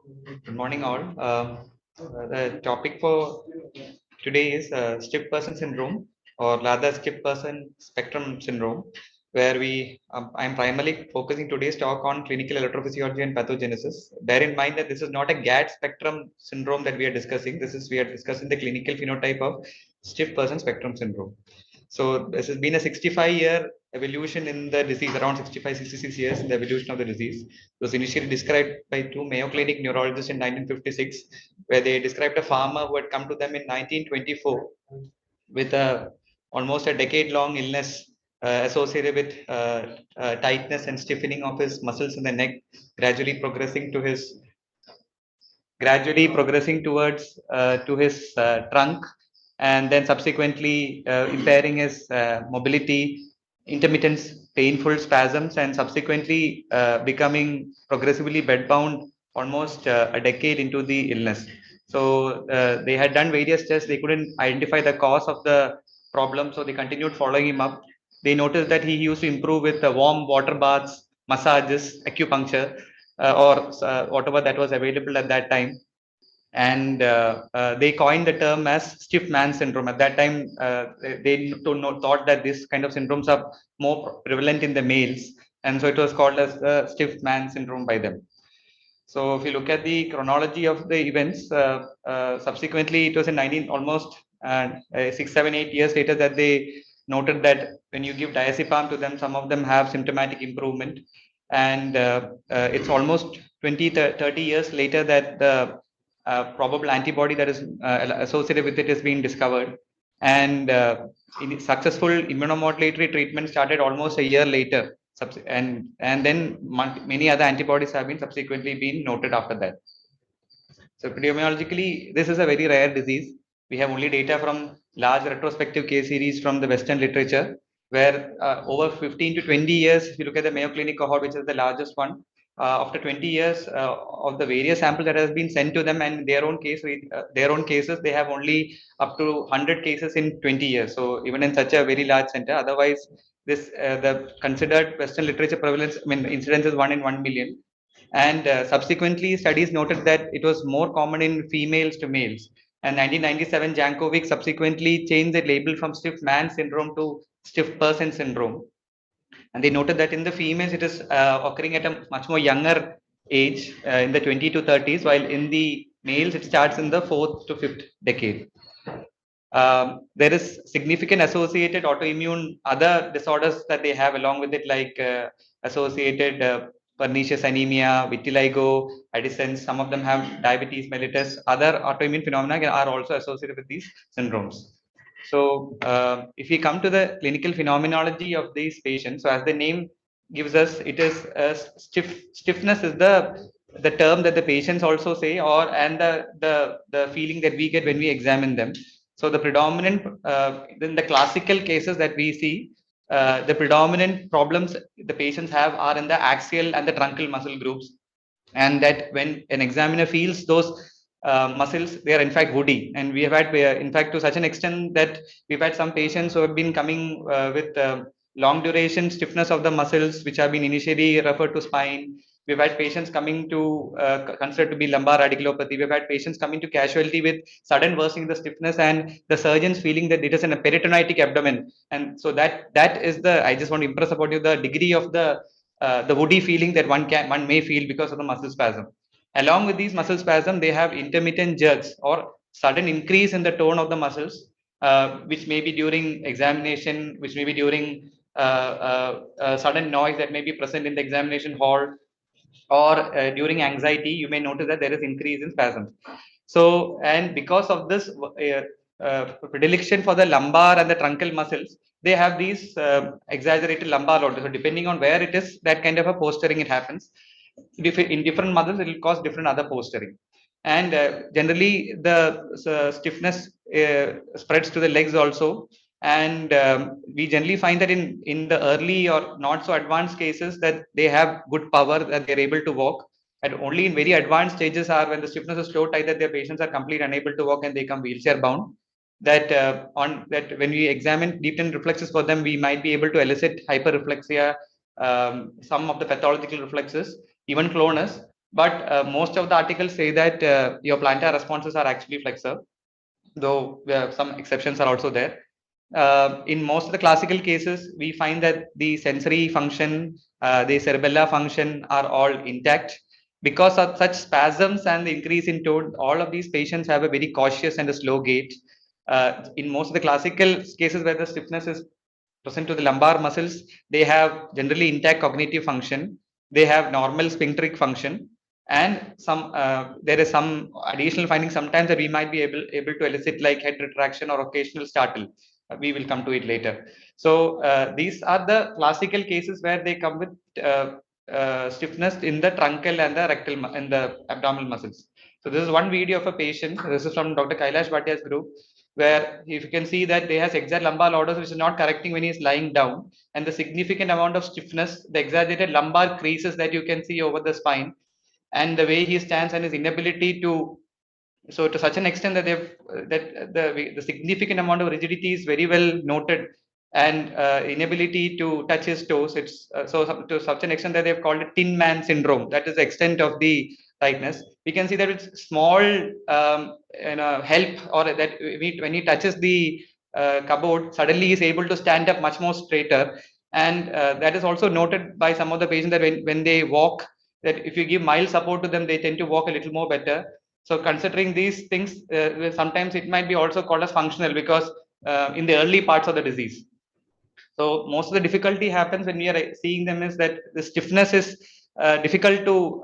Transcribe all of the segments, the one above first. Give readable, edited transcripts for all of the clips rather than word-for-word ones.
Good morning, all. The topic for today is stiff person syndrome, or rather, stiff person spectrum syndrome, where I'm primarily focusing today's talk on clinical electrophysiology and pathogenesis. Bear in mind that this is not a GAD spectrum syndrome that we are discussing. We are discussing the clinical phenotype of stiff person spectrum syndrome. So this has been a 65-year evolution in the disease, around 65, 66 years in the evolution of the disease. It was initially described by two Mayo Clinic neurologists in 1956, where they described a farmer who had come to them in 1924 with almost a decade-long illness associated with tightness and stiffening of his muscles in the neck, gradually progressing to his gradually progressing towards to his trunk, and then subsequently impairing his mobility, intermittent painful spasms, and subsequently becoming progressively bedbound almost a decade into the illness. So they had done various tests. They couldn't identify the cause of the problem, so they continued following him up. They noticed that he used to improve with warm water baths, massages, acupuncture, or whatever that was available at that time. And they coined the term as stiff man syndrome. At that time, they thought that this kind of syndromes are more prevalent in the males, and so it was called as stiff man syndrome by them. So if you look at the chronology of the events, subsequently it was in 19 almost 6, 7, 8 years later that they noted that when you give diazepam to them, some of them have symptomatic improvement, and it's almost 20, 30 years later that the probable antibody that is associated with it is being discovered, and successful immunomodulatory treatment started almost a year later, and then many other antibodies have been subsequently been noted after that. So epidemiologically, this is a very rare disease. We have only data from large retrospective case series from the Western literature, where over 15 to 20 years, if you look at the Mayo Clinic cohort, which is the largest one, after 20 years of the various samples that has been sent to them and their own cases, they have only up to 100 cases in 20 years. So even in such a very large center, otherwise this the considered Western literature prevalence, I mean, incidence is 1 in 1 million. And subsequently, studies noted that it was more common in females to males. And 1997, Jankovic subsequently changed the label from stiff man syndrome to stiff person syndrome. And they noted that in the females, it is occurring at a much more younger age, in the 20 to 30s, while in the males, it starts in the fourth to fifth decade. There is significant associated autoimmune other disorders that they have along with it, like associated pernicious anemia, vitiligo, Addison's. Some of them have diabetes mellitus. Other autoimmune phenomena are also associated with these syndromes. So if we come to the clinical phenomenology of these patients, so as the name gives us, it is stiffness is the term that the patients also say, or and the feeling that we get when we examine them. So the predominant, in the classical cases that we see, the predominant problems the patients have are in the axial and the truncal muscle groups, and that when an examiner feels those muscles, they are in fact woody. And we have had, in fact, to such an extent that we've had some patients who have been coming with long duration stiffness of the muscles, which have been initially referred to spine. We've had patients coming to considered to be lumbar radiculopathy. We've had patients coming to casualty with sudden worsening the stiffness, and the surgeons feeling that it is in a peritonitic abdomen. And so that is the, I just want to impress upon you the degree of the woody feeling that one may feel because of the muscle spasm. Along with these muscle spasm, they have intermittent jerks or sudden increase in the tone of the muscles, which may be during examination, which may be during sudden noise that may be present in the examination hall, or during anxiety. You may notice that there is increase in spasms. So, and because of this predilection for the lumbar and the truncal muscles, they have these exaggerated lumbar load. So depending on where it is, that kind of a posturing it happens. In different muscles, it will cause different other posturing. And generally, the stiffness spreads to the legs also. And we generally find that in the early or not so advanced cases, that they have good power, that they're able to walk. And only in very advanced stages are when the stiffness is so tight that their patients are completely unable to walk and they come wheelchair bound. That when we examine deep tendon reflexes for them, we might be able to elicit hyperreflexia, some of the pathological reflexes, even clonus. But most of the articles say that your plantar responses are actually flexor, though some exceptions are also there. In most of the classical cases, we find that the sensory function, the cerebellar function are all intact. Because of such spasms and the increase in tone, all of these patients have a very cautious and a slow gait. In most of the classical cases where the stiffness is present to the lumbar muscles, they have generally intact cognitive function. They have normal sphincteric function, and some there is some additional finding sometimes that we might be able to elicit like head retraction or occasional startle. We will come to it later. So these are the classical cases where they come with stiffness in the truncal and the rectal and the abdominal muscles. So this is one video of a patient. This is from Dr. Kailash Bhattia's group, where if you can see that they has exact lumbar lordus which is not correcting when he is lying down, and the significant amount of stiffness, the exaggerated lumbar creases that you can see over the spine, and the way he stands and his inability to, so to such an extent that they've that the significant amount of rigidity is very well noted, and inability to touch his toes. It's so to such an extent that they've called it tin man syndrome. That is the extent of the tightness. We can see that it's small help, or that when he touches the cupboard, suddenly he is able to stand up much more straighter. And that is also noted by some of the patients that when they walk, that if you give mild support to them, they tend to walk a little more better. So considering these things, sometimes it might be also called as functional, because in the early parts of the disease. So most of the difficulty happens when we are seeing them is that the stiffness is difficult to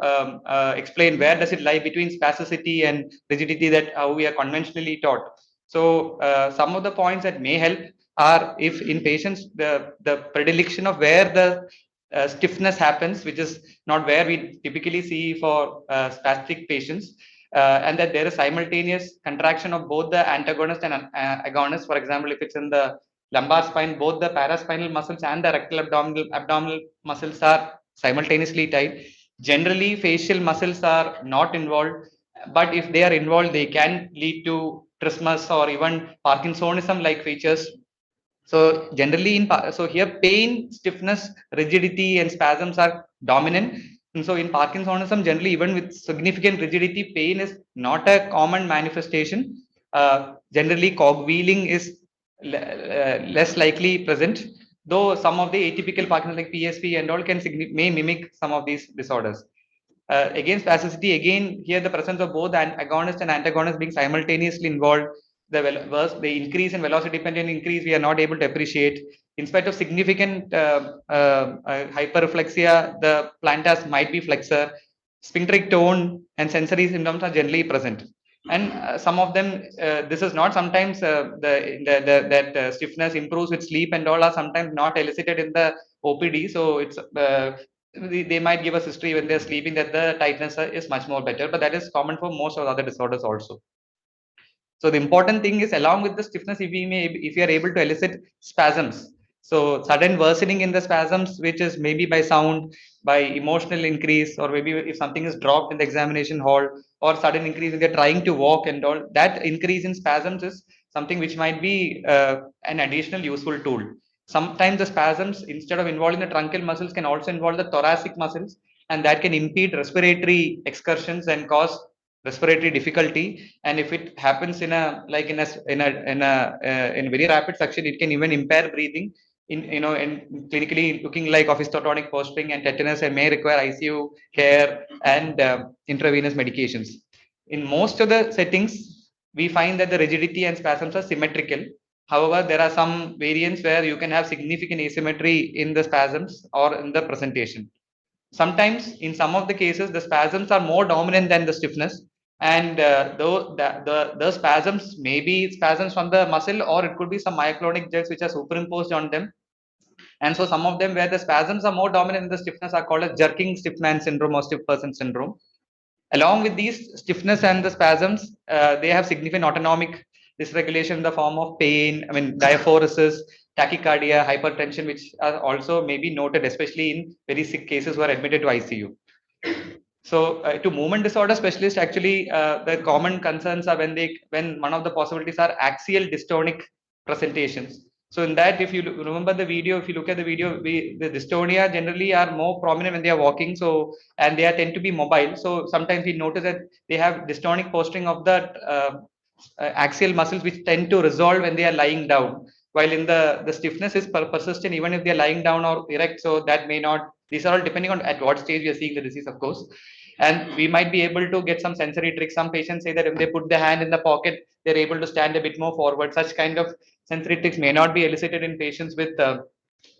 explain. Where does it lie between spasticity and rigidity, that how we are conventionally taught. So some of the points that may help are, if in patients the predilection of where the stiffness happens, which is not where we typically see for spastic patients, and that there is simultaneous contraction of both the antagonist and agonist. For example, if it's in the lumbar spine, both the paraspinal muscles and the rectal abdominal muscles are simultaneously tight. Generally, facial muscles are not involved, but if they are involved, they can lead to trismus or even Parkinsonism like features. So generally, so here pain, stiffness, rigidity, and spasms are dominant. And so in Parkinsonism, generally, even with significant rigidity, pain is not a common manifestation. Generally, cogwheeling is less likely present, though some of the atypical Parkinson like PSP and all may mimic some of these disorders. Again, spasticity, again, here the presence of both agonist and antagonist being simultaneously involved, the increase in velocity dependent increase we are not able to appreciate. In spite of significant hyperreflexia, the plantars might be flexor. Sphincteric tone and sensory symptoms are generally present. And some of them, this is not sometimes that stiffness improves with sleep and all are sometimes not elicited in the OPD. So it's they might give us history when they're sleeping that the tightness is much more better, but that is common for most of the other disorders also. So the important thing is, along with the stiffness, if we are able to elicit spasms, so sudden worsening in the spasms, which is maybe by sound, by emotional increase, or maybe if something is dropped in the examination hall, or sudden increase if they're trying to walk and all, that increase in spasms is something which might be an additional useful tool. Sometimes the spasms, instead of involving the truncal muscles, can also involve the thoracic muscles, and that can impede respiratory excursions and cause respiratory difficulty. And if it happens in a like in very rapid suction, it can even impair breathing, and clinically looking like opistotonic posturing and tetanus, and may require ICU care and intravenous medications. In most of the settings, we find that the rigidity and spasms are symmetrical. However, there are some variants where you can have significant asymmetry in the spasms or in the presentation. Sometimes, in some of the cases, the spasms are more dominant than the stiffness, and though the spasms may be spasms from the muscle, or it could be some myoclonic jerks which are superimposed on them. And so some of them where the spasms are more dominant than the stiffness are called as jerking stiff man syndrome or stiff person syndrome. Along with these stiffness and the spasms, they have significant autonomic dysregulation in the form of pain, diaphoresis, tachycardia, hypertension, which are also maybe noted, especially in very sick cases who are admitted to ICU. So to movement disorder specialists, actually, the common concerns are when one of the possibilities are axial dystonic presentations. So in that, if you remember the video, if you look at the video, the dystonia generally are more prominent when they are walking. So, and they are tend to be mobile. So sometimes we notice that they have dystonic posturing of the axial muscles, which tend to resolve when they are lying down. While in the stiffness is persistent even if they are lying down or erect. So that may not. These are all depending on at what stage we are seeing the disease, of course. And we might be able to get some sensory tricks. Some patients say that if they put the hand in the pocket, they're able to stand a bit more forward. Such kind of sensory tricks may not be elicited in patients with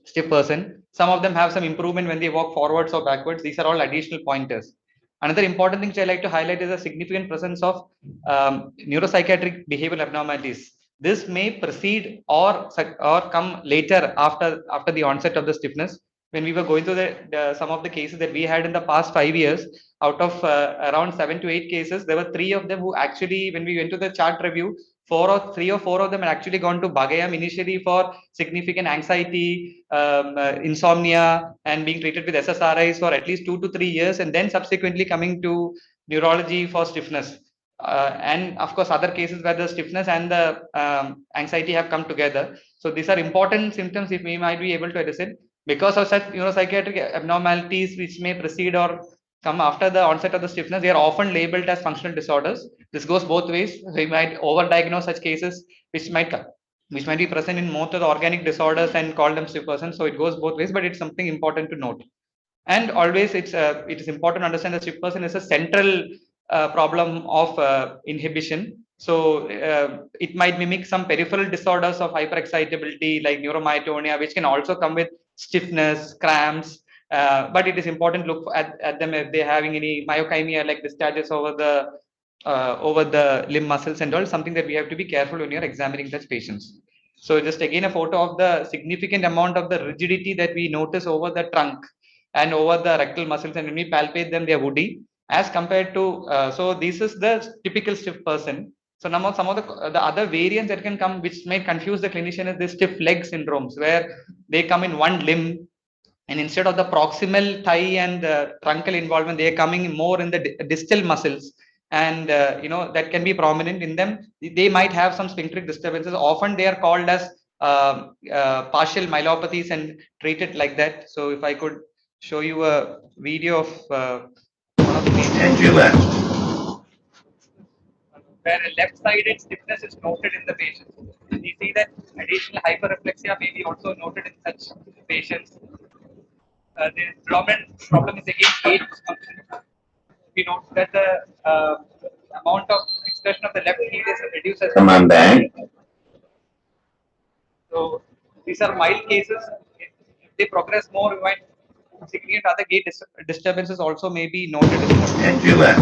stiff person. Some of them have some improvement when they walk forwards or backwards. These are all additional pointers. Another important thing which I like to highlight is a significant presence of neuropsychiatric behavioral abnormalities. This may precede or come later after the onset of the stiffness. When we were going through some of the cases that we had in the past 5 years, out of around 7 to 8 cases, there were 3 of them who actually, when we went to the chart review, 4 of them had actually gone to Bagayam initially for significant anxiety, insomnia, and being treated with SSRIs for at least 2 to 3 years, and then subsequently coming to neurology for stiffness. And of course, other cases where the stiffness and the anxiety have come together. So these are important symptoms if we might be able to elicit because of such neuropsychiatric abnormalities which may precede or come after the onset of the stiffness. They are often labeled as functional disorders. This goes both ways. We might overdiagnose such cases which might be present in most of the organic disorders and call them stiff persons. So it goes both ways, but it's something important to note. And always it is important to understand that stiff person is a central problem of inhibition. So it might mimic some peripheral disorders of hyperexcitability like neuromyotonia, which can also come with stiffness, cramps. But it is important to look at them if they're having any myokymia like discharges over the limb muscles and all, something that we have to be careful when you're examining such patients. So just again a photo of the significant amount of the rigidity that we notice over the trunk and over the rectal muscles, and when we palpate them, they are woody as compared to. So this is the typical stiff person. So now some of the other variants that can come, which may confuse the clinician, is the stiff leg syndromes, where they come in one limb, and instead of the proximal thigh and truncal involvement, they are coming more in the distal muscles, and that can be prominent in them. They might have some sphincteric disturbances. Often they are called as partial myelopathies and treated like that. So if I could show you a video of one of the patients where a left-sided stiffness is noted in the patient. We see that additional hyperreflexia may be also noted in such patients. The dominant problem is again gait dysfunction. We note that the amount of expression of the left heel is reduced as Come on back. So these are mild cases. If they progress more, we might significant other gait disturbances also may be noted. And you left.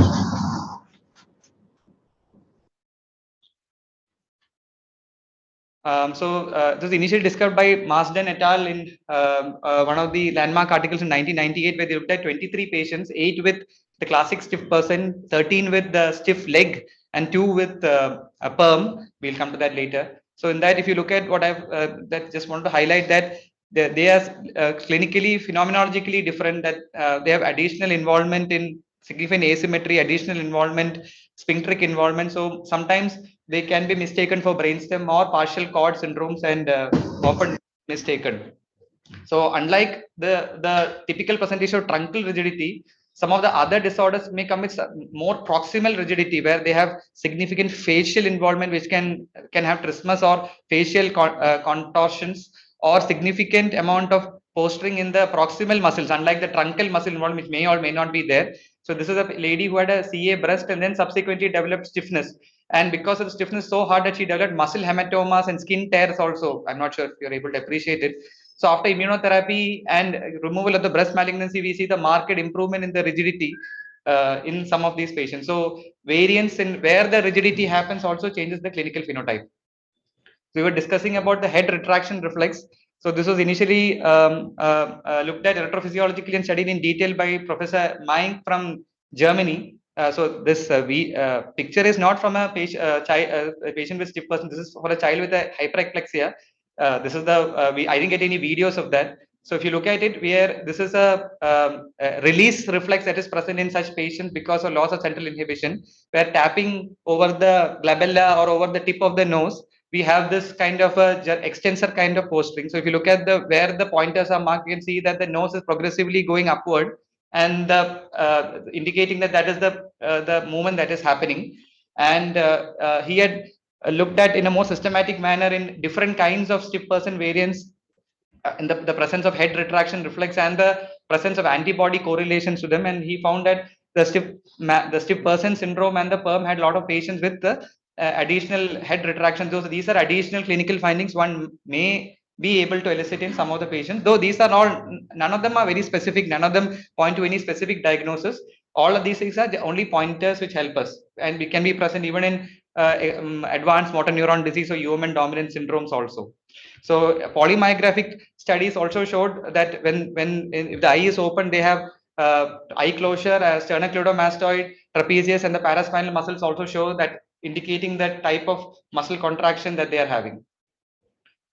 This was initially discovered by Marsden et al. In one of the landmark articles in 1998, where they looked at 23 patients, 8 with the classic stiff person, 13 with the stiff leg, and 2 with a perm. We'll come to that later. So in that, if you look at what I've that just want to highlight that they are clinically, phenomenologically different, that they have additional involvement in significant asymmetry, additional involvement, sphincteric involvement. So sometimes they can be mistaken for brainstem or partial cord syndromes and often mistaken. So unlike the typical percentage of truncal rigidity, some of the other disorders may come with more proximal rigidity, where they have significant facial involvement, which can have trismus or facial contortions, or significant amount of posturing in the proximal muscles, unlike the truncal muscle involvement, which may or may not be there. So this is a lady who had a CA breast and then subsequently developed stiffness. And because of the stiffness so hard that she developed muscle hematomas and skin tears also. I'm not sure if you're able to appreciate it. So after immunotherapy and removal of the breast malignancy, we see the marked improvement in the rigidity in some of these patients. So variance in where the rigidity happens also changes the clinical phenotype. We were discussing about the head retraction reflex. So this was initially looked at electrophysiologically and studied in detail by Professor Maink from Germany. So this picture is not from a patient with stiff person. This is for a child with a hyperexplexia. This is the I didn't get any videos of that. So if you look at it, where this is a release reflex that is present in such patients because of loss of central inhibition, where tapping over the glabella or over the tip of the nose we have this kind of a extensor kind of posturing. So if you look at the where the pointers are marked, you can see that the nose is progressively going upward, and indicating that that is the movement that is happening. And he had looked at in a more systematic manner in different kinds of stiff person variants, in the presence of head retraction reflex and the presence of antibody correlations to them, and he found that the stiff person syndrome and the perm had a lot of patients with the additional head retraction. These are additional clinical findings one may be able to elicit in some of the patients, though these are all, none of them are very specific, none of them point to any specific diagnosis. All of these things are the only pointers which help us, and we can be present even in advanced motor neuron disease or UMN dominant syndromes also. So polymyographic studies also showed that when if the eye is open, they have eye closure, sternocleidomastoid, trapezius, and the paraspinal muscles also show that, indicating that type of muscle contraction that they are having.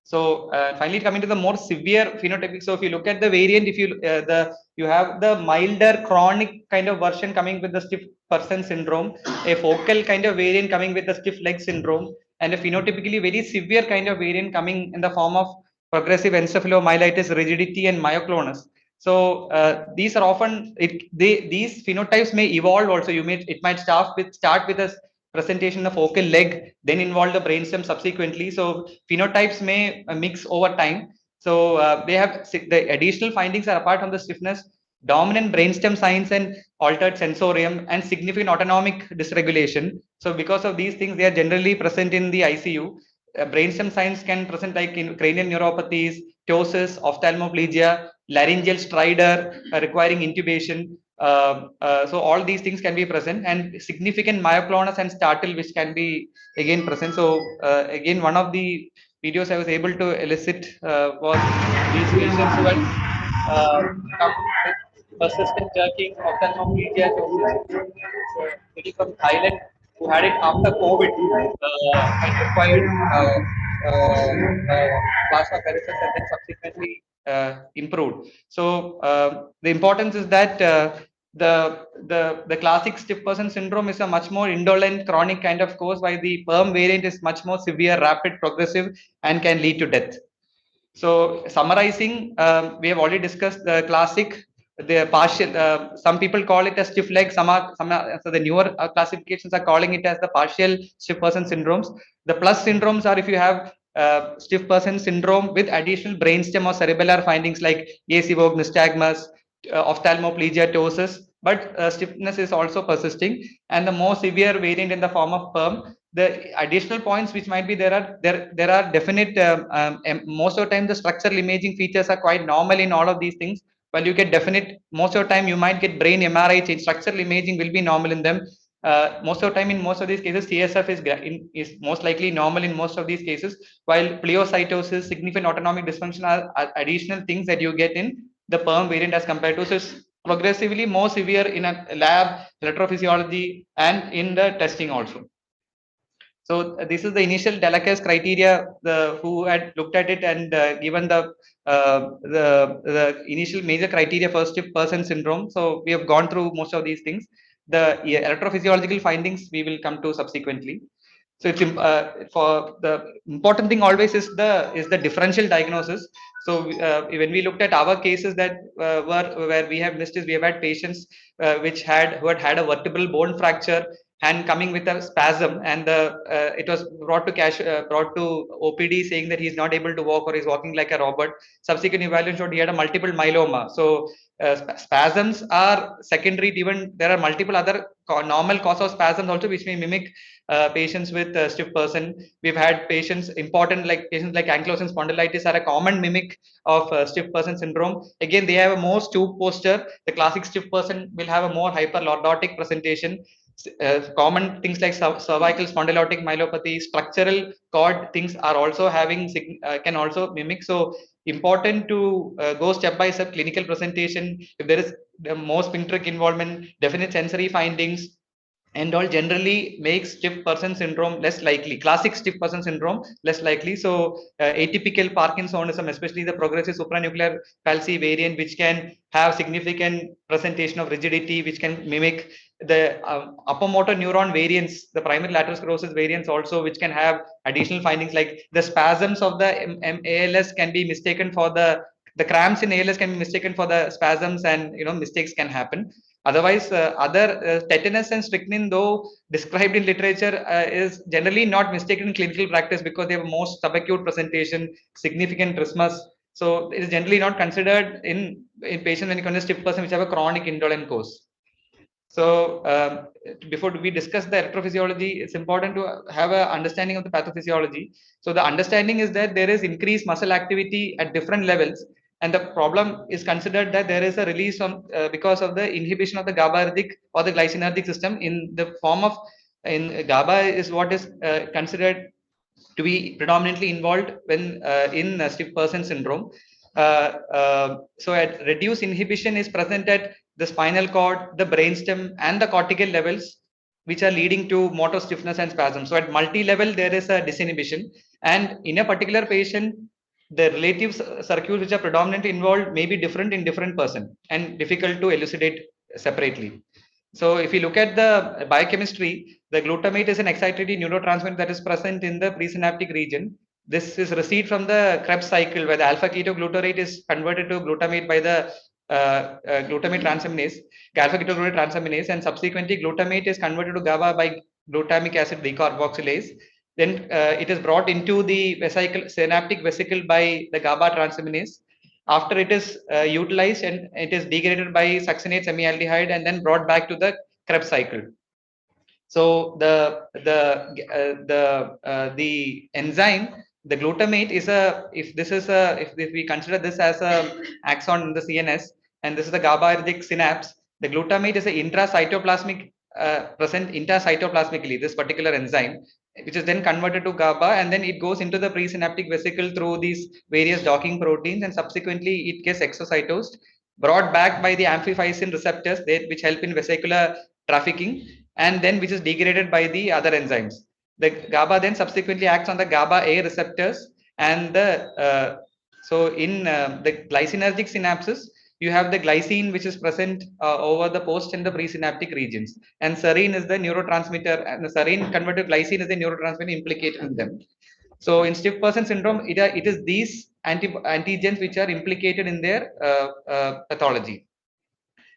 So finally, coming to the more severe phenotypic. So if you look at the variant, if you have the milder chronic kind of version coming with the stiff person syndrome, a focal kind of variant coming with the stiff leg syndrome, and a phenotypically very severe kind of variant coming in the form of progressive encephalomyelitis, rigidity, and myoclonus. So these are often these phenotypes may evolve also. It might start with a presentation of focal leg, then involve the brainstem subsequently. So phenotypes may mix over time. So they have the additional findings are, apart from the stiffness, dominant brainstem signs and altered sensorium and significant autonomic dysregulation. So because of these things, they are generally present in the ICU. Brainstem signs can present like in cranial neuropathies, ptosis, ophthalmoplegia, laryngeal stridor requiring intubation. So all these things can be present, and significant myoclonus and startle which can be again present. So again, one of the videos I was able to elicit was these patients who had come with persistent jerking, ophthalmoplegia, from Thailand, who had it after COVID and required plasma pheresis and then subsequently improved. So the importance is that the classic stiff person syndrome is a much more indolent chronic kind of course, while the perm variant is much more severe, rapid, progressive, and can lead to death. So summarizing, we have already discussed the classic, the partial. Some people call it a stiff leg. So the newer classifications are calling it as the partial stiff person syndromes. The plus syndromes are if you have stiff person syndrome with additional brainstem or cerebellar findings like acevog, nystagmus, ophthalmoplegia, ptosis, but stiffness is also persisting. And the more severe variant in the form of perm, the additional points which might be there are definite most of the time the structural imaging features are quite normal in all of these things. While you get definite, most of the time you might get brain MRI change, structural imaging will be normal in them. Most of the time in most of these cases CSF is most likely normal in most of these cases, while pleocytosis, significant autonomic dysfunction are additional things that you get in the perm variant as compared to. So it's progressively more severe in a lab, electrophysiology, and in the testing also. So this is the initial Delacasse criteria, who had looked at it and given the initial major criteria for stiff person syndrome. So we have gone through most of these things. The electrophysiological findings we will come to subsequently. So it's for the important thing always is the differential diagnosis. So when we looked at our cases that were where we have missed is we have had patients who had a vertebral bone fracture and coming with a spasm, and it was brought to OPD saying that he's not able to walk or he's walking like a robot. Subsequent evaluation showed he had a multiple myeloma. So spasms are secondary. Even there are multiple other normal cause of spasms also which may mimic patients with stiff person. We've had patients patients like ankylosing spondylitis are a common mimic of stiff person syndrome. Again, they have a more stoop posture. The classic stiff person will have a more hyperlordotic presentation. Common things like cervical spondylotic myelopathy, structural cord things are also having can also mimic. So important to go step by step clinical presentation. If there is more sphincteric involvement, definite sensory findings, and all generally makes stiff person syndrome less likely, classic stiff person syndrome less likely. So atypical Parkinsonism, especially the progressive supranuclear palsy variant, which can have significant presentation of rigidity, which can mimic the upper motor neuron variants, the primary lateral sclerosis variants also, which can have additional findings like the spasms of the ALS can be mistaken for the cramps in ALS can be mistaken for the spasms, and mistakes can happen. Otherwise, other tetanus and strychnine, though described in literature, is generally not mistaken in clinical practice because they have most subacute presentation, significant trismus. So it is generally not considered in patients when you consider stiff person which have a chronic indolent course. So before we discuss the electrophysiology, it's important to have an understanding of the pathophysiology. So the understanding is that there is increased muscle activity at different levels, and the problem is considered that there is a release on because of the inhibition of the GABAergic or the glycinergic system in the form of in GABA is what is considered to be predominantly involved when in stiff person syndrome. So at reduced inhibition is present at the spinal cord, the brainstem, and the cortical levels, which are leading to motor stiffness and spasm. So at multi-level, there is a disinhibition, and in a particular patient, the relative circuits which are predominantly involved may be different in different person and difficult to elucidate separately. So if you look at the biochemistry, the glutamate is an excitatory neurotransmitter that is present in the presynaptic region. This is received from the Krebs cycle where the alpha ketoglutarate is converted to glutamate by the glutamate transaminase, alpha ketoglutarate transaminase, and subsequently glutamate is converted to GABA by glutamic acid decarboxylase. Then it is brought into the vesicle, synaptic vesicle by the GABA transaminase. After it is utilized and it is degraded by succinate semialdehyde and then brought back to the Krebs cycle. So the enzyme, the glutamate is if we consider this as a axon in the CNS and this is the GABAergic synapse, the glutamate is an intracytoplasmic present intracytoplasmically, this particular enzyme, which is then converted to GABA, and then it goes into the presynaptic vesicle through these various docking proteins, and subsequently it gets exocytosed, brought back by the amphiphysin receptors which help in vesicular trafficking, and then which is degraded by the other enzymes. The GABA then subsequently acts on the GABA A receptors, and so in the glycinergic synapses, you have the glycine which is present over the post and the presynaptic regions, and serine is the neurotransmitter, and the serine converted glycine is the neurotransmitter implicated in them. So in stiff person syndrome, it is these antigens which are implicated in their pathology.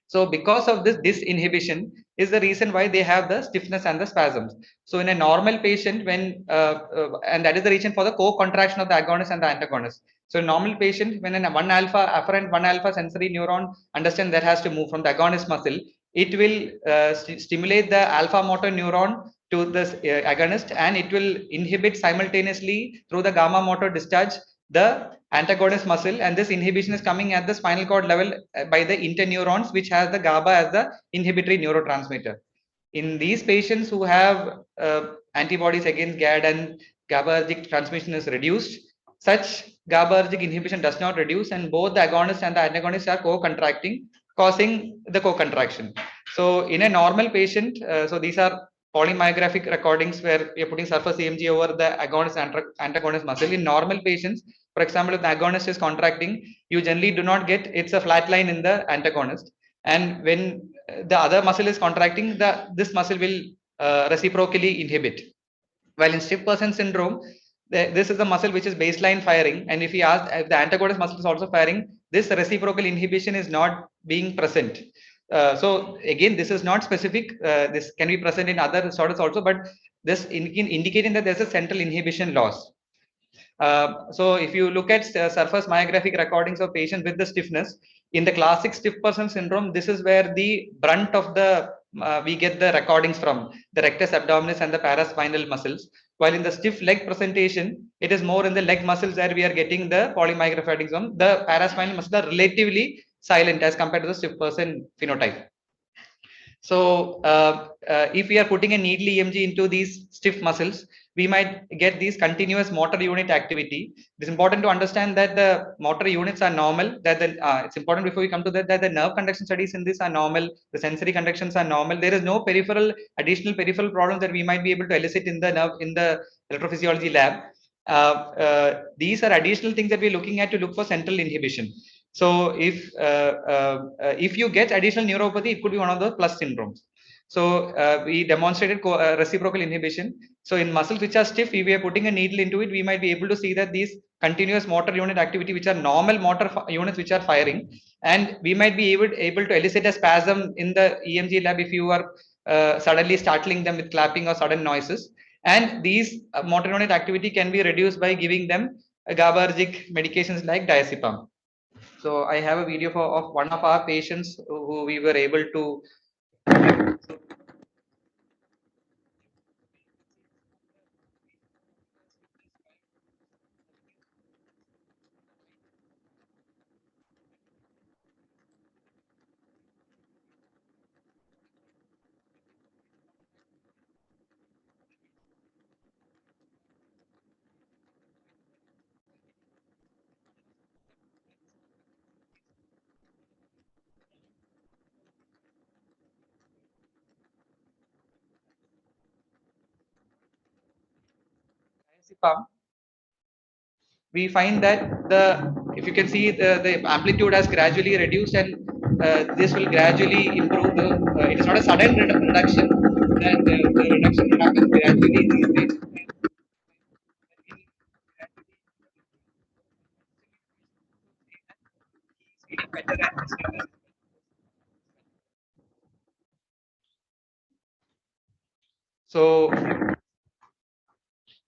So because of this disinhibition is the reason why they have the stiffness and the spasms. So in a normal patient, and that is the reason for the co-contraction of the agonist and the antagonist. So in normal patient, when one alpha afferent, one alpha sensory neuron understand that has to move from the agonist muscle, it will stimulate the alpha motor neuron to the agonist, and it will inhibit simultaneously through the gamma motor discharge the antagonist muscle, and this inhibition is coming at the spinal cord level by the interneurons, which has the GABA as the inhibitory neurotransmitter. In these patients who have antibodies against GAD and GABAergic transmission is reduced, such GABAergic inhibition does not reduce, and both the agonist and the antagonist are co-contracting, causing the co-contraction. So in a normal patient, so these are polymyographic recordings where we are putting surface EMG over the agonist and antagonist muscle. In normal patients, for example, if the agonist is contracting, you generally do not get, it's a flat line in the antagonist. And when the other muscle is contracting, this muscle will reciprocally inhibit. While in stiff person syndrome, this is the muscle which is baseline firing. And if we ask if the antagonist muscle is also firing, this reciprocal inhibition is not being present. So again, this is not specific. This can be present in other disorders also, but this indicating that there's a central inhibition loss. So if you look at surface myographic recordings of patients with the stiffness, in the classic stiff person syndrome, this is where the brunt of the we get the recordings from the rectus abdominis and the paraspinal muscles. While in the stiff leg presentation, it is more in the leg muscles where we are getting the polymyographic recordings from. The paraspinal muscles are relatively silent as compared to the stiff person phenotype. So if we are putting a needle EMG into these stiff muscles, we might get these continuous motor unit activity. It is important to understand that the motor units are normal. That it's important before we come to that the nerve conduction studies in this are normal. The sensory conductions are normal. There is no additional peripheral problems that we might be able to elicit in the nerve in the electrophysiology lab. These are additional things that we're looking at to look for central inhibition. So if you get additional neuropathy, it could be one of the plus syndromes. So we demonstrated reciprocal inhibition. So in muscles which are stiff, if we are putting a needle into it, we might be able to see that these continuous motor unit activity, which are normal motor units which are firing, and we might be able to elicit a spasm in the EMG lab if you are suddenly startling them with clapping or sudden noises. And these motor unit activity can be reduced by giving them GABAergic medications like diazepam. So I have a video of one of our patients who we were able to. We find that if you can see the amplitude has gradually reduced, and this will gradually improve it is not a sudden reduction, that the reduction will happen gradually in these patients. So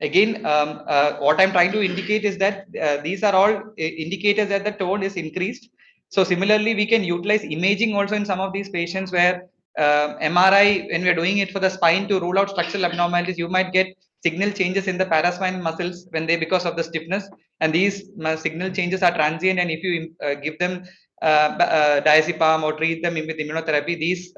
again, what I'm trying to indicate is that these are all indicators that the tone is increased. So similarly, we can utilize imaging also in some of these patients where MRI, when we are doing it for the spine to rule out structural abnormalities, you might get signal changes in the paraspinal muscles because of the stiffness, and these signal changes are transient, and if you give them diazepam or treat them with immunotherapy, these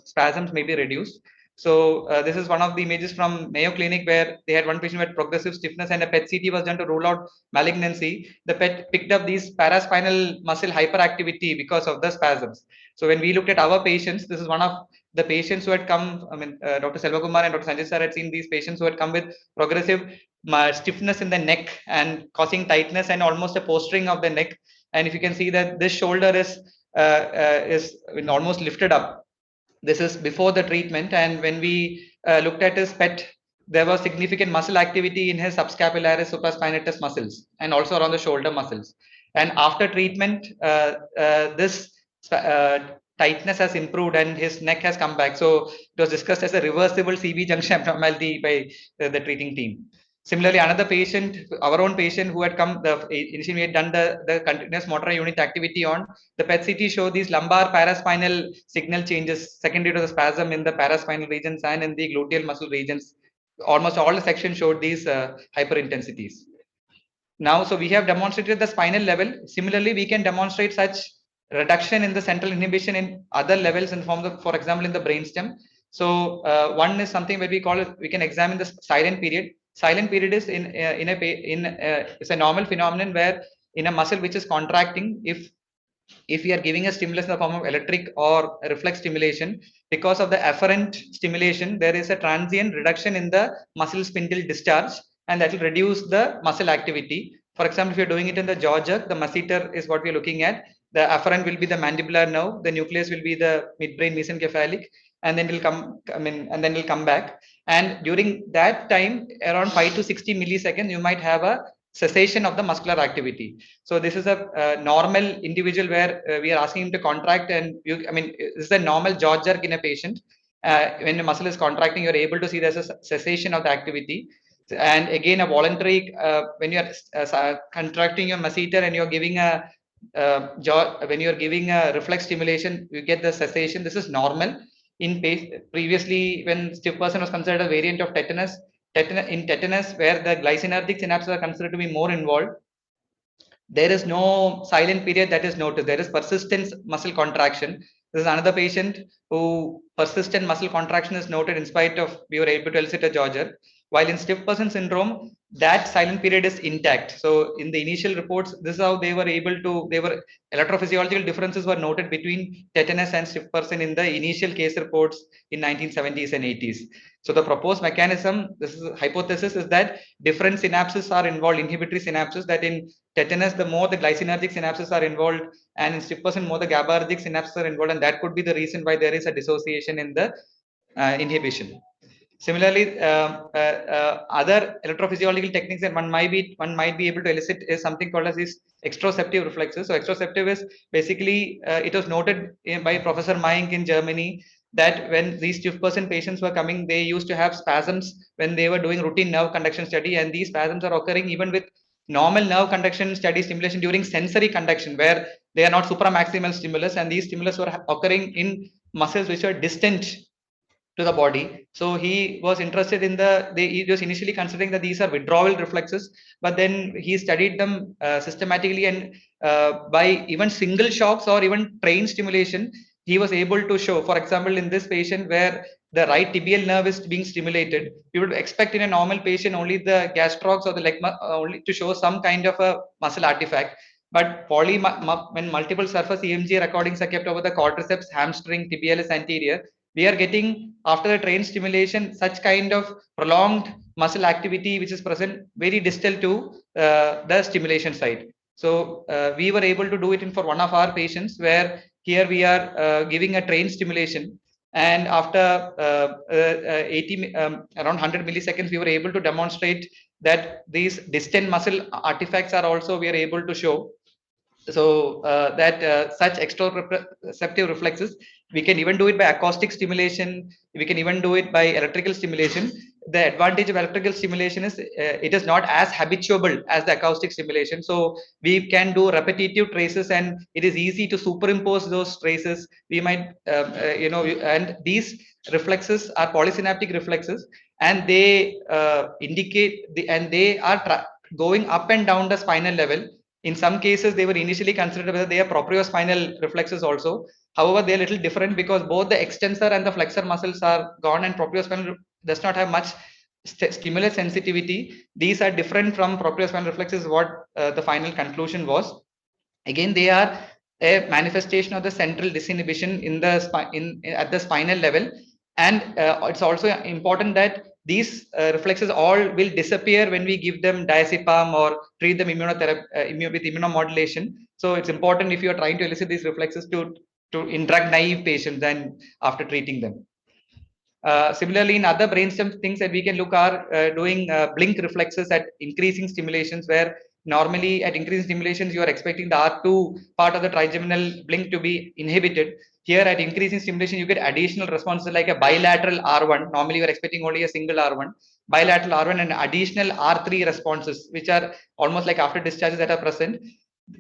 spasms may be reduced. So this is one of the images from Mayo Clinic where they had one patient with progressive stiffness and a PET CT was done to rule out malignancy. The PET picked up these paraspinal muscle hyperactivity because of the spasms. So when we looked at our patients, this is one of the patients who had come. I mean, Dr. Selvakumar and Dr. Sanjay sir had seen these patients who had come with progressive stiffness in the neck and causing tightness and almost a posturing of the neck. And if you can see that this shoulder is almost lifted up. This is before the treatment, and when we looked at his PET, there was significant muscle activity in his subscapularis supraspinatus muscles and also around the shoulder muscles. And after treatment, this tightness has improved and his neck has come back. So it was discussed as a reversible CB junction abnormality by the treating team. Similarly, another patient, our own patient who had come, initially we had done the continuous motor unit activity on the PET CT showed these lumbar paraspinal signal changes secondary to the spasm in the paraspinal regions and in the gluteal muscle regions. Almost all the sections showed these hyperintensities. Now, so we have demonstrated the spinal level. Similarly, we can demonstrate such reduction in the central inhibition in other levels in form of, for example, in the brainstem. So one is something where we can examine the silent period. Silent period is it's a normal phenomenon where in a muscle which is contracting, if we are giving a stimulus in the form of electric or reflex stimulation, because of the afferent stimulation, there is a transient reduction in the muscle spindle discharge, and that will reduce the muscle activity. For example, if you're doing it in the jaw jerk, the masseter is what we're looking at. The afferent will be the mandibular nerve, the nucleus will be the midbrain mesencephalic, and then and then it'll come back. And during that time, around 5 to 60 milliseconds, you might have a cessation of the muscular activity. So this is a normal individual where we are asking him to contract, and this is a normal jaw jerk in a patient. When the muscle is contracting, you're able to see there's a cessation of the activity. And again, a voluntary when you're contracting your masseter and you're giving a when you're giving a reflex stimulation, you get the cessation. This is normal. Previously, when stiff person was considered a variant of tetanus, in tetanus, where the glycinergic synapses are considered to be more involved, there is no silent period that is noticed. There is persistent muscle contraction. This is another patient who persistent muscle contraction is noted in spite of we were able to elicit a Georgia. While in stiff person syndrome, that silent period is intact. So in the initial reports, this is how they were able to, electrophysiological differences were noted between tetanus and stiff person in the initial case reports in 1970s and 80s. So the proposed mechanism, this is a hypothesis, is that different synapses are involved, inhibitory synapses, that in tetanus, the more the glycinergic synapses are involved, and in stiff person, more the GABAergic synapses are involved, and that could be the reason why there is a dissociation in the inhibition. Similarly, other electrophysiological techniques that one might be able to elicit is something called as these extroceptive reflexes. So extroceptive is basically it was noted by Professor Mayenk in Germany that when these stiff person patients were coming, they used to have spasms when they were doing routine nerve conduction study, and these spasms are occurring even with normal nerve conduction study stimulation during sensory conduction, where they are not supramaximal stimulus, and these stimulus were occurring in muscles which are distant to the body. So he was interested in he was initially considering that these are withdrawal reflexes, but then he studied them systematically, and by even single shocks or even train stimulation, he was able to show, for example, in this patient where the right tibial nerve is being stimulated, you would expect in a normal patient only the gastrocs or the leg only to show some kind of a muscle artifact. But when multiple surface EMG recordings are kept over the quadriceps, hamstring, tibialis anterior, we are getting, after the train stimulation, such kind of prolonged muscle activity which is present very distal to the stimulation site. So we were able to do it for one of our patients, where here we are giving a train stimulation, and after 80 around 100 milliseconds, we were able to demonstrate that these distant muscle artifacts are also we are able to show. So that such extroceptive reflexes, we can even do it by acoustic stimulation, we can even do it by electrical stimulation. The advantage of electrical stimulation is it is not as habituable as the acoustic stimulation, so we can do repetitive traces and it is easy to superimpose those traces. We might and these reflexes are polysynaptic reflexes, and they indicate and they are going up and down the spinal level. In some cases, they were initially considered whether they are propriospinal reflexes also. However, they are a little different because both the extensor and the flexor muscles are gone, and propriospinal does not have much stimulus sensitivity. These are different from propriospinal reflexes, what the final conclusion was. Again, they are a manifestation of the central disinhibition in the at the spinal level, and it's also important that these reflexes all will disappear when we give them diazepam or treat them with immunomodulation. So it's important if you are trying to elicit these reflexes to in drug naive patients and after treating them. Similarly, in other brainstem things that we can look are doing blink reflexes at increasing stimulations, where normally at increasing stimulations you are expecting the R2 part of the trigeminal blink to be inhibited. Here at increasing stimulation you get additional responses like a bilateral R1. Normally you are expecting only a single R1. Bilateral R1 and additional R3 responses, which are almost like after discharges that are present.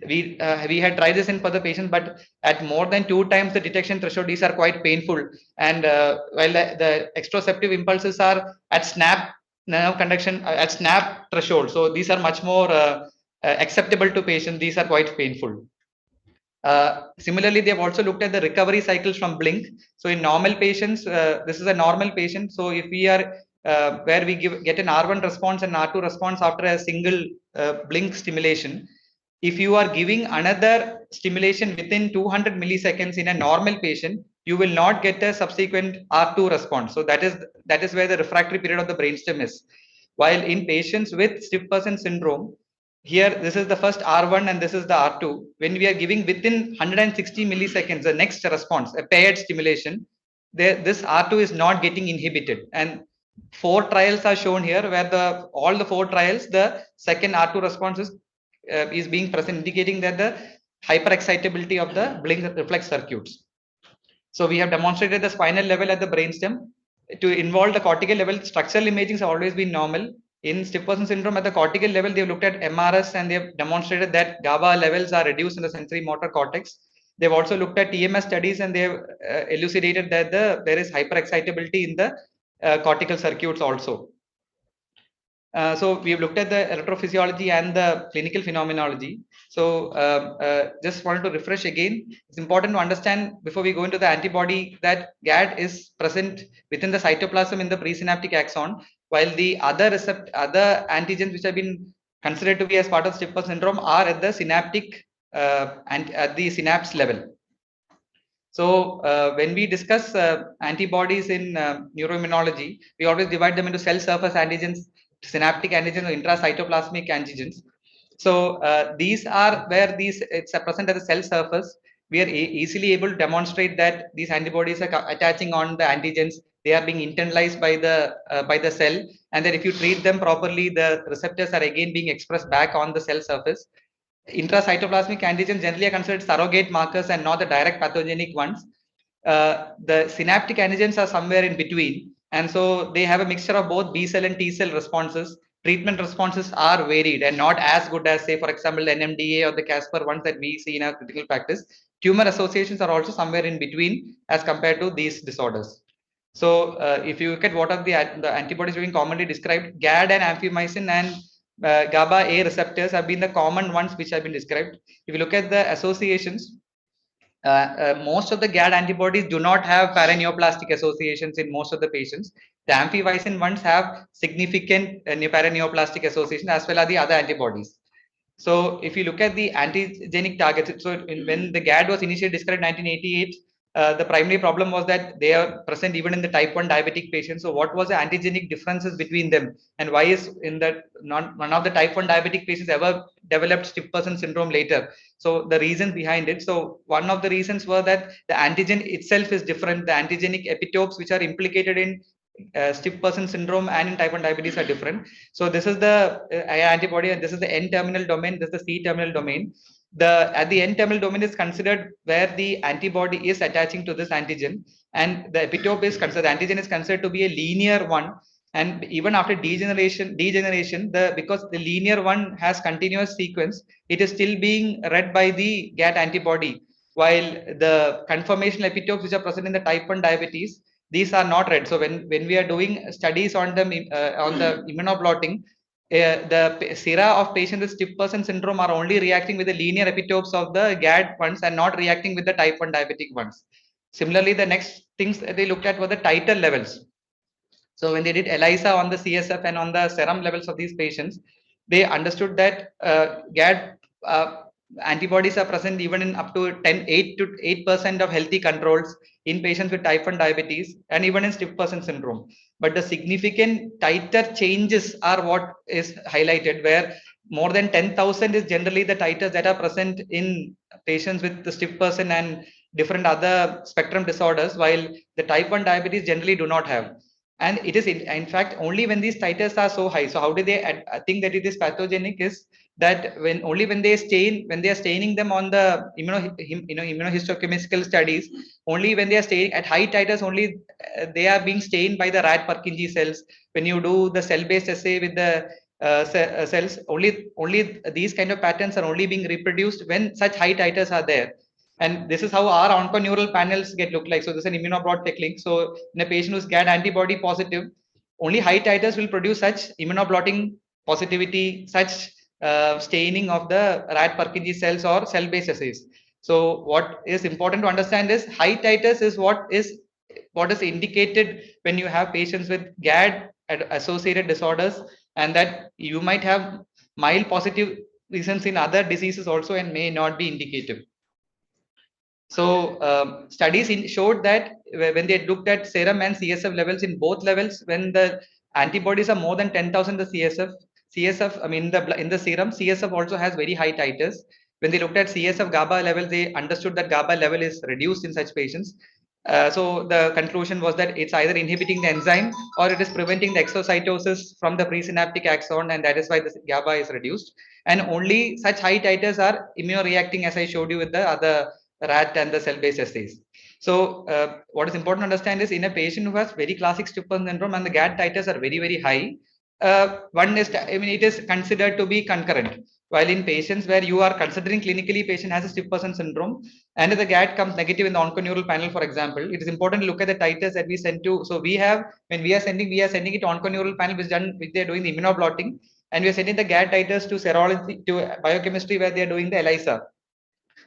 We had tried this in for the patient, but at more than 2 times the detection threshold, these are quite painful. And while the extroceptive impulses are at snap nerve conduction at snap threshold, so these are much more acceptable to patients. These are quite painful. Similarly, they have also looked at the recovery cycles from blink. So in normal patients, this is a normal patient. So if we are where we get an R1 response and R2 response after a single blink stimulation, if you are giving another stimulation within 200 milliseconds in a normal patient, you will not get a subsequent R2 response. So that is where the refractory period of the brainstem is. While in patients with stiff person syndrome, here this is the first R1 and this is the R2. When we are giving within 160 milliseconds, the next response, a paired stimulation, this R2 is not getting inhibited. And 4 trials are shown here, where all the 4 trials, the second R2 response is being present, indicating that the hyper-excitability of the blink reflex circuits. So we have demonstrated the spinal level at the brainstem. To involve the cortical level, structural imaging has always been normal. In stiff person syndrome, at the cortical level, they have looked at MRS and they have demonstrated that GABA levels are reduced in the sensory motor cortex. They've also looked at TMS studies and they have elucidated that there is hyperexcitability in the cortical circuits also. So we've looked at the electrophysiology and the clinical phenomenology. So just wanted to refresh again. It's important to understand before we go into the antibody that GAD is present within the cytoplasm in the presynaptic axon, while the other antigens which have been considered to be as part of stiff person syndrome are at the synaptic and at the synapse level. So when we discuss antibodies in neuroimmunology, we always divide them into cell surface antigens, synaptic antigens, or intracytoplasmic antigens. So these are where it's present at the cell surface. We are easily able to demonstrate that these antibodies are attaching on the antigens. They are being internalized by the cell, and then if you treat them properly, the receptors are again being expressed back on the cell surface. Intracytoplasmic antigens generally are considered surrogate markers and not the direct pathogenic ones. The synaptic antigens are somewhere in between, and so they have a mixture of both B cell and T cell responses. Treatment responses are varied and not as good as, say, for example, NMDA or the Casper ones that we see in our critical practice. Tumor associations are also somewhere in between as compared to these disorders. So, if you look at what are the antibodies being commonly described, GAD and amphiomycin and GABA A receptors have been the common ones which have been described. If you look at the associations, most of the GAD antibodies do not have paraneoplastic associations in most of the patients. The amphiomycin ones have significant paraneoplastic association as well as the other antibodies. So if you look at the antigenic targets, so when the GAD was initially described in 1988, the primary problem was that they are present even in the type 1 diabetic patients. So what was the antigenic differences between them, and why is in that none of the type 1 diabetic patients ever developed stiff person syndrome later? So the reason behind it, so one of the reasons were that the antigen itself is different. The antigenic epitopes which are implicated in stiff person syndrome and in type 1 diabetes are different. So this is the antibody, and this is the N terminal domain, this is the C terminal domain. At the N terminal domain is considered where the antibody is attaching to this antigen, and the epitope is considered, the antigen is considered to be a linear one. And even after degeneration, because the linear one has continuous sequence, it is still being read by the GAT antibody, while the conformational epitopes which are present in the type 1 diabetes, these are not read. So when we are doing studies on the immunoblotting, the sera of patients with stiff person syndrome are only reacting with the linear epitopes of the GAD ones and not reacting with the type 1 diabetic ones. Similarly, the next things that they looked at were the titer levels. So when they did ELISA on the CSF and on the serum levels of these patients, they understood that GAD antibodies are present even in up to 8 to 8% of healthy controls in patients with type 1 diabetes and even in stiff person syndrome. But the significant titer changes are what is highlighted, where more than 10,000 is generally the titers that are present in patients with the stiff person and different other spectrum disorders, while the type 1 diabetes generally do not have. And it is in fact only when these titers are so high. So how do they think that it is pathogenic is that when they are staining them on the immunohistochemical studies, only when they are staining at high titers, only they are being stained by the rat Purkinje cells. When you do the cell-based assay with the cells, only these kind of patterns are only being reproduced when such high titers are there. And this is how our onconeural panels get look like. So this is an immunoblot technique. So in a patient who's GAD antibody positive, only high titers will produce such immunoblotting positivity, such staining of the rat Purkinje cells or cell-based assays. So what is important to understand is high titers is what is indicated when you have patients with GAD associated disorders, and that you might have mild positive reasons in other diseases also and may not be indicative. So studies showed that when they looked at serum and CSF levels in both levels, when the antibodies are more than 10,000, the CSF, I mean in the serum, CSF also has very high titers. When they looked at CSF GABA levels, they understood that GABA level is reduced in such patients. So the conclusion was that it's either inhibiting the enzyme or it is preventing the exocytosis from the presynaptic axon, and that is why the GABA is reduced. And only such high titers are immunoreacting, as I showed you with the other rat and the cell-based assays. So what is important to understand is in a patient who has very classic stiff person syndrome and the GAD titers are very, very high, it is considered to be concurrent. While in patients where you are considering clinically patient has a stiff person syndrome, and if the GAD comes negative in the onconeural panel, for example, it is important to look at the titers that we send to. So we have, when we are sending it to onconeural panel, which they're doing the immunoblotting, and we are sending the GAD titers to serology, to biochemistry, where they are doing the ELISA.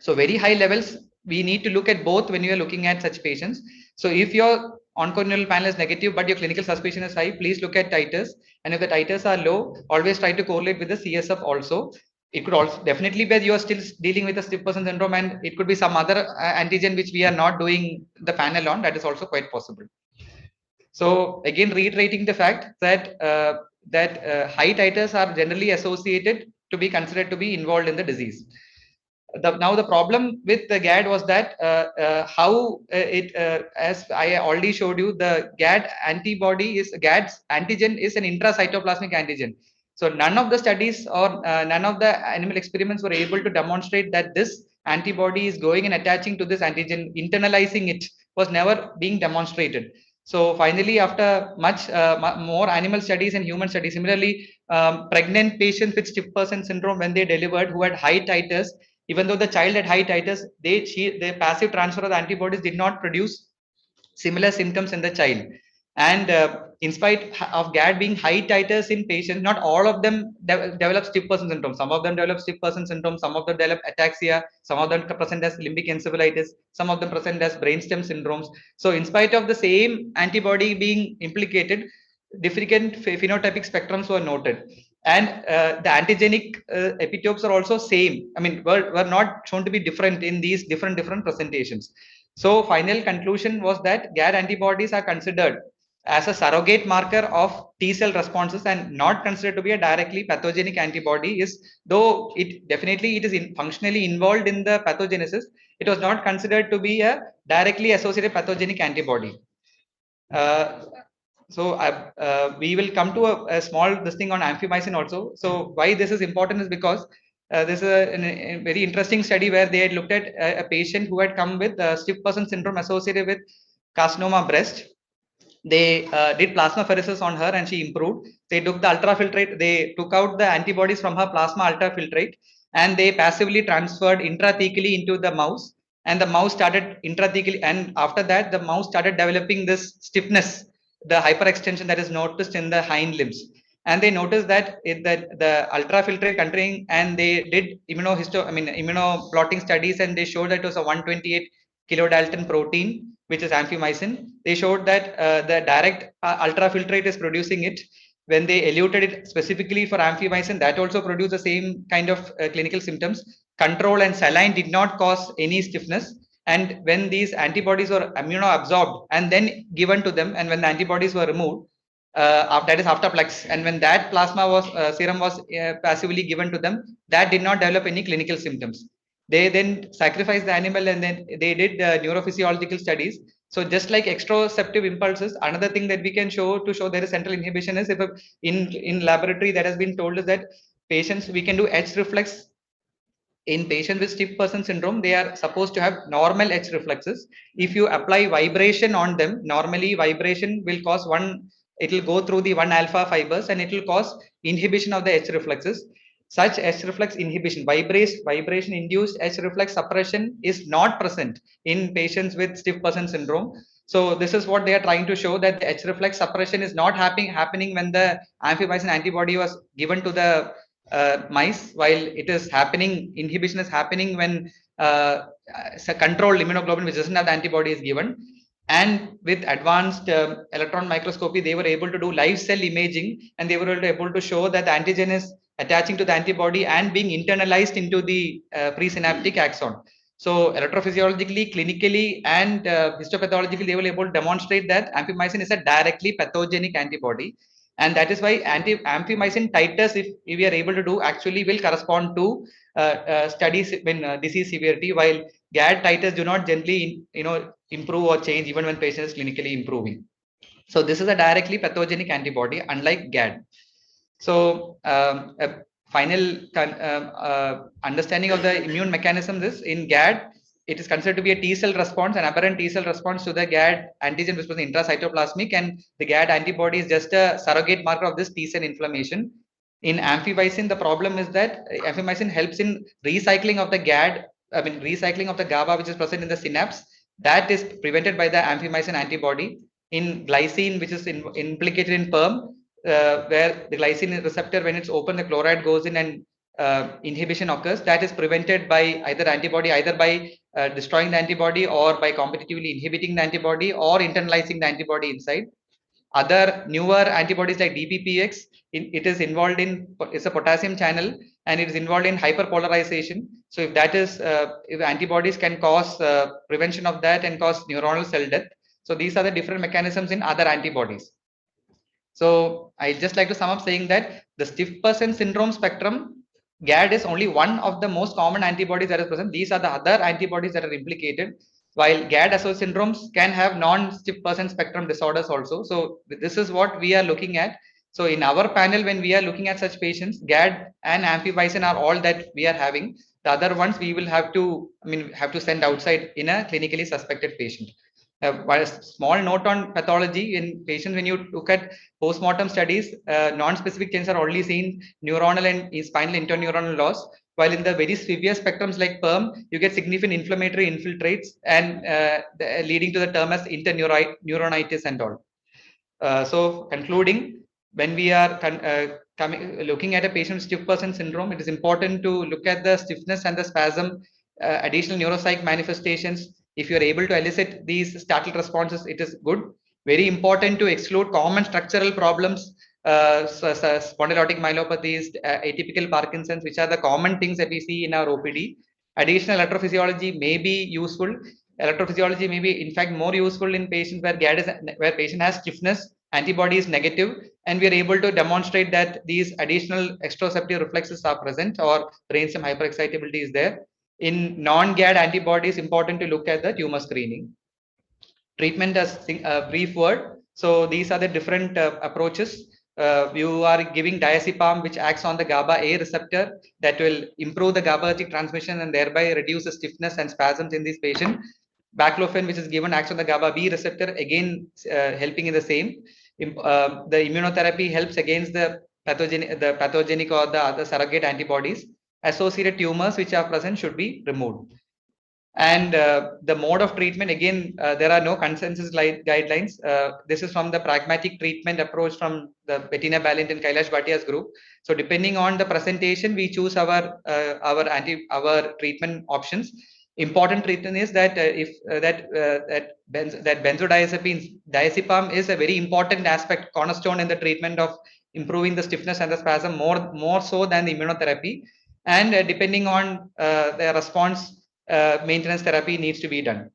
So very high levels, we need to look at both when you are looking at such patients. So if your onconeural panel is negative, but your clinical suspicion is high, please look at titers. And if the titers are low, always try to correlate with the CSF also. It could also definitely be that you are still dealing with a stiff person syndrome, and it could be some other antigen which we are not doing the panel on. That is also quite possible. So again, reiterating the fact that high titers are generally associated to be considered to be involved in the disease. Now the problem with the GAD was that as I already showed you, the GAD's antigen is an intracytoplasmic antigen. So none of the studies or none of the animal experiments were able to demonstrate that this antibody is going and attaching to this antigen, internalizing it was never being demonstrated. So finally, after much more animal studies and human studies, similarly, pregnant patients with stiff person syndrome, when they delivered, who had high titers, even though the child had high titers, the passive transfer of the antibodies did not produce similar symptoms in the child. And in spite of GAD being high titers in patients, not all of them develop stiff person syndrome. Some of them develop stiff person syndrome, some of them develop ataxia, some of them present as limbic encephalitis, some of them present as brainstem syndromes. So in spite of the same antibody being implicated, different phenotypic spectrums were noted. And the antigenic epitopes are also same. I mean, were not shown to be different in these different presentations. So final conclusion was that GAD antibodies are considered as a surrogate marker of T cell responses and not considered to be a directly pathogenic antibody. Though it definitely it is functionally involved in the pathogenesis, it was not considered to be a directly associated pathogenic antibody. We will come to a small this thing on amphiomycin also. So why this is important is because this is a very interesting study where they had looked at a patient who had come with stiff person syndrome associated with carcinoma breast. They did plasmapheresis on her and she improved. They took the ultrafiltrate, they took out the antibodies from her plasma ultrafiltrate, and they passively transferred intrathecally into the mouse, and the mouse started intrathecally, and after that the mouse started developing this stiffness, the hyperextension that is noticed in the hind limbs. And they noticed that the ultrafiltrate containing, and they did immunoblotting studies, and they showed that it was a 128 kilodalton protein, which is amphiomycin. They showed that the direct ultrafiltrate is producing it. When they eluted it specifically for amphiomycin, that also produced the same kind of clinical symptoms. Control and saline did not cause any stiffness. And when these antibodies were immunoabsorbed and then given to them, and when the antibodies were removed, that is after plex, and when that plasma was serum was passively given to them, that did not develop any clinical symptoms. They then sacrificed the animal, and then they did neurophysiological studies. So just like exteroceptive impulses, another thing that we can show to show there is central inhibition is, if in laboratory that has been told is that patients, we can do H reflex. In patients with stiff person syndrome, they are supposed to have normal H reflexes. If you apply vibration on them, normally vibration will cause it will go through the 1 alpha fibers, and it will cause inhibition of the H reflexes. Such H reflex inhibition, vibration induced H reflex suppression is not present in patients with stiff person syndrome. So this is what they are trying to show, that the H reflex suppression is not happening when the amphiomycin antibody was given to the mice, while it is happening, inhibition is happening when controlled immunoglobulin, which doesn't have the antibody, is given. And with advanced electron microscopy, they were able to do live cell imaging, and they were able to show that the antigen is attaching to the antibody and being internalized into the presynaptic axon. So electrophysiologically, clinically, and histopathologically, they were able to demonstrate that amphiomycin is a directly pathogenic antibody. And that is why amphiomycin titers, if we are able to do, actually will correspond to studies in disease severity, while GAD titers do not generally improve or change even when patient is clinically improving. So this is a directly pathogenic antibody, unlike GAD. So a final understanding of the immune mechanism is, in GAD, it is considered to be a T cell response, an aberrant T cell response to the GAD antigen, which was intracytoplasmic, and the GAD antibody is just a surrogate marker of this T cell inflammation. In amphibisin, the problem is that amphibisin helps in recycling of the recycling of the GABA which is present in the synapse. That is prevented by the amphibisin antibody. In glycine, which is implicated in PERM, where the glycine receptor, when it's open, the chloride goes in and inhibition occurs. That is prevented by either antibody, either by destroying the antibody or by competitively inhibiting the antibody or internalizing the antibody inside. Other newer antibodies like DPPX, it is involved in, it's a potassium channel and it is involved in hyperpolarization. So if that is, if antibodies can cause prevention of that and cause neuronal cell death. So these are the different mechanisms in other antibodies. So I just like to sum up saying that the stiff person syndrome spectrum, GAD is only one of the most common antibodies that is present. These are the other antibodies that are implicated. While GAD-associated syndromes can have non-stiff person spectrum disorders also. So this is what we are looking at. So in our panel, when we are looking at such patients, GAD and amphibisin are all that we are having. The other ones we will have to, have to send outside in a clinically suspected patient. A small note on pathology in patients, when you look at post-mortem studies, non-specific changes are only seen neuronal and spinal interneuronal loss, while in the very severe spectrums like PERM, you get significant inflammatory infiltrates and leading to the term as interneuronitis and all. So concluding, when we are looking at a patient's stiff person syndrome, it is important to look at the stiffness and the spasm, additional neuropsych manifestations. If you are able to elicit these startle responses, it is good. Very important to exclude common structural problems, spondylotic myelopathies, atypical Parkinson's, which are the common things that we see in our OPD. Additional electrophysiology may be useful. Electrophysiology may be, in fact, more useful in patients where GAD is, where patient has stiffness, antibody is negative, and we are able to demonstrate that these additional exteroceptive reflexes are present or brainstem hyper-excitability is there. In non-GAD antibodies, important to look at the tumor screening. Treatment as a brief word. So these are the different approaches. You are giving diazepam, which acts on the GABA A receptor, that will improve the GABAergic transmission and thereby reduce the stiffness and spasms in this patient. Baclofen, which is given, acts on the GABA B receptor, again helping in the same. The immunotherapy helps against the pathogenic or the other surrogate antibodies. Associated tumors which are present should be removed. And the mode of treatment, again, there are no consensus guidelines. This is from the pragmatic treatment approach from the Bettina Balint and Kailash Bhatia's group. So depending on the presentation, we choose our treatment options. Important treatment is that diazepam is a very important aspect, cornerstone in the treatment of improving the stiffness and the spasm, more so than the immunotherapy. And depending on the response, maintenance therapy needs to be done.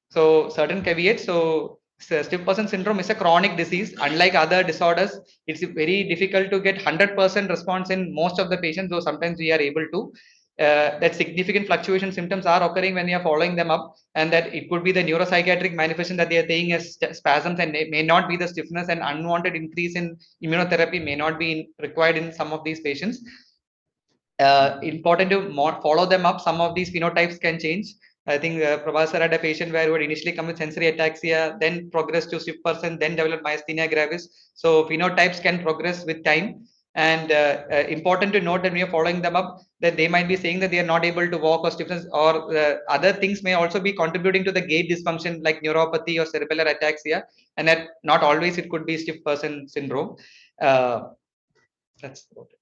So certain caveats. So stiff person syndrome is a chronic disease. Unlike other disorders, it's very difficult to get 100% response in most of the patients, though sometimes we are able to. That significant fluctuation symptoms are occurring when we are following them up, and that it could be the neuropsychiatric manifestation that they are saying as spasms, and may not be the stiffness, and unwanted increase in immunotherapy may not be required in some of these patients. Important to follow them up. Some of these phenotypes can change. I think Prabhas had a patient where he would initially come with sensory ataxia, then progress to stiff person, then develop myasthenia gravis. So phenotypes can progress with time. And important to note that when you're following them up, that they might be saying that they are not able to walk or stiffness, or other things may also be contributing to the gait dysfunction like neuropathy or cerebellar ataxia, and that not always it could be stiff person syndrome. That's about it.